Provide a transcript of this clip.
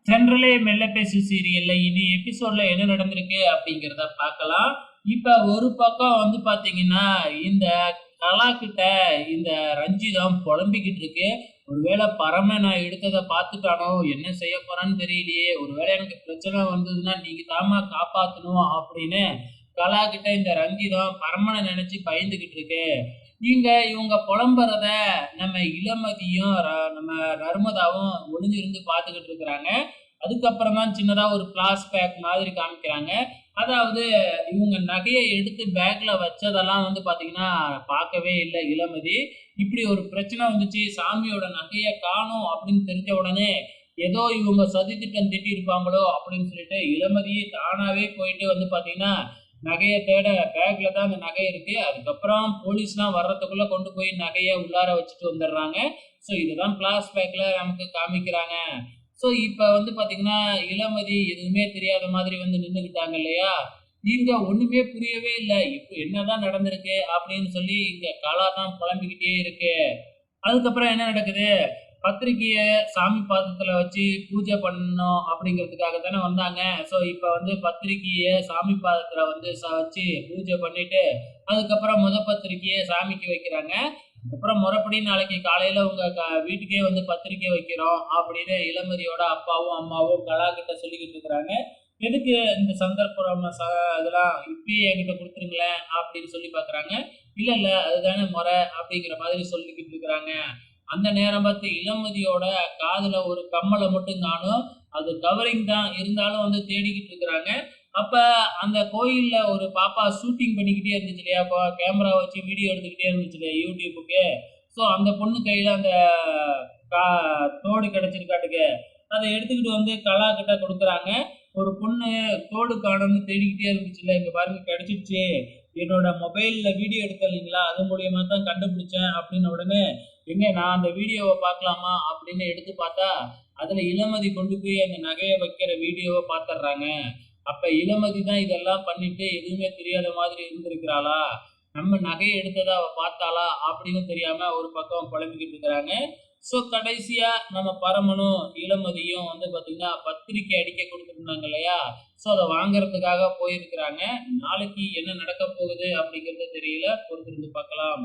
ஜென்ரலே மெல்ல பேசு சீரியல்ல இனி எபிசோட்ல என்ன நடந்திருக்கு அப்படிங்கிறத பார்க்கலாம். இப்ப ஒரு பக்கம் வந்து பார்த்தீங்கன்னா, இந்த கலா கிட்ட இந்த ரஞ்சிதம் புலம்பிக்கிட்டு இருக்கு. ஒருவேளை பரம நான் எடுத்தத பார்த்துட்டானோ! என்ன செய்ய போறான்னு தெரியலையே! ஒருவேளை எனக்கு பிரச்சனை வந்ததுன்னா, நீங்க தாம்மா காப்பாத்தணும் அப்படின்னு கலா கிட்ட இந்த ரஞ்சிதம் பரமன நெனச்சு பயந்துகிட்டு இருக்கு. இவங்க புலம்புறத நம்ம இளமதியும், நம்ம நர்மதாவும் ஒளிஞ்சிருந்து பார்த்துக்கிட்டு இருக்கிறாங்க. அதுக்கப்புறம் தான் சின்னதா ஒரு ஃபிளாஷ்பேக் மாதிரி காமிக்கிறாங்க. அதாவது இவங்க நகைய எடுத்து பேக்ல வச்சதெல்லாம் வந்து பார்த்தீங்கன்னா, பார்க்கவே இல்ல இளமதி. இப்படி ஒரு பிரச்சனை வந்துச்சு, சாமியோட நகைய காணோம் அப்படின்னு தெரிஞ்ச உடனே, ஏதோ இவங்க சதித்திட்டம் தீட்டியிருப்பாங்களோ அப்படின்னு சொல்லிட்டு, இளமதியே தானாவே போயிட்டு வந்து பார்த்தீங்கன்னா, நகைய தேட பேக்ல தான் அந்த நகை இருக்கு. அதுக்கப்புறம் போலீஸ்லாம் வர்றதுக்குள்ள கொண்டு போய் நகைய உள்ளார வச்சுட்டு வந்துடுறாங்க. ஸோ இதுதான் ஃபிளாஷ்பேக்ல நமக்கு காமிக்கிறாங்க. ஸோ இப்ப வந்து பாத்தீங்கன்னா, இளமதி எதுவுமே தெரியாத மாதிரி வந்து நின்னுக்கிட்டாங்க இல்லையா? இங்க ஒண்ணுமே புரியவே இல்ல. இப்ப என்னதான் நடந்திருக்கு அப்படின்னு சொல்லி இங்க கலா தான் புலம்பிக்கிட்டே இருக்கு. அதுக்கப்புறம் என்ன நடக்குது? பத்திரிக்கைய சாமி பாதத்துல வச்சு பூஜை பண்ணணும் அப்படிங்கிறதுக்காக தானே வந்தாங்க. ஸோ இப்ப வந்து பத்திரிக்கைய சாமி பாதத்துல வந்து வச்சு பூஜை பண்ணிட்டு, அதுக்கப்புறம் பத்திரிக்கைய சாமிக்கு வைக்கிறாங்க. அப்புறம் முறைப்படி நாளைக்கு காலையில உங்க வீட்டுக்கே வந்து பத்திரிக்கை வைக்கிறோம் அப்படின்னு இளமதியோட அப்பாவும், அம்மாவும் கலா கிட்ட சொல்லிக்கிட்டு இருக்கிறாங்க. எதுக்கு இந்த சந்தர்ப்பம் இதெல்லாம் இப்பயே என்கிட்ட குடுத்துருங்களேன் அப்படின்னு சொல்லி பார்க்குறாங்க. இல்ல, இல்ல அதுதானே முறை அப்படிங்கிற மாதிரி சொல்லிக்கிட்டு இருக்கிறாங்க. அந்த நேரம் பார்த்து இளமதியோட காதுல ஒரு கம்மல மட்டும் காணோம். அது கவரிங் தான். இருந்தாலும் வந்து தேடிக்கிட்டு இருக்கிறாங்க. அப்ப அந்த கோயில்ல ஒரு பாப்பா ஷூட்டிங் பண்ணிக்கிட்டே இருந்துச்சு இல்லையா? அப்ப கேமரா வச்சு வீடியோ எடுத்துக்கிட்டே இருந்துச்சு இல்லையா YouTubeக்கு. ஸோ அந்த பொண்ணு கையில அந்த கா தோடு கிடைச்சிருக்காட்டுக்கு. அத எடுத்துக்கிட்டு வந்து கலா கிட்ட குடுக்குறாங்க. ஒரு பொண்ணு தோடு காணோம்னு தேடிக்கிட்டே இருந்துச்சுல்ல, இங்க பாருங்க கிடைச்சிருச்சு. என்னோட மொபைல்ல வீடியோ எடுத்தேன் இல்லைங்களா? அது மூலியமா தான் கண்டுபிடிச்சேன் அப்படின்ன உடனே, எங்க நான் அந்த வீடியோவ பார்க்கலாமா? அப்படின்னு எடுத்து பார்த்தா, அதுல இளமதி கொண்டு போய் அந்த நகைய வைக்கிற வீடியோவ பார்த்துடுறாங்க. அப்ப இளமதி தான் இதெல்லாம் பண்ணிட்டு எதுவுமே தெரியாத மாதிரி இருந்திருக்கிறாளா? நம்ம நகைய எடுத்தத அவ பார்த்தாளா? அப்படின்னு தெரியாம ஒரு பக்கம் புலம்பிக்கிட்டு இருக்கிறாங்க. ஸோ கடைசியா நம்ம பரமனும், இளமதியும் வந்து பார்த்தீங்கன்னா, பத்திரிக்கை அடிக்க குடுத்துருந்தாங்க இல்லையா? ஸோ அத வாங்குறதுக்காக போயிருக்கிறாங்க. நாளைக்கு என்ன நடக்கப் போகுது அப்படிங்கிறது தெரியல. பொறுத்திருந்து பார்க்கலாம்.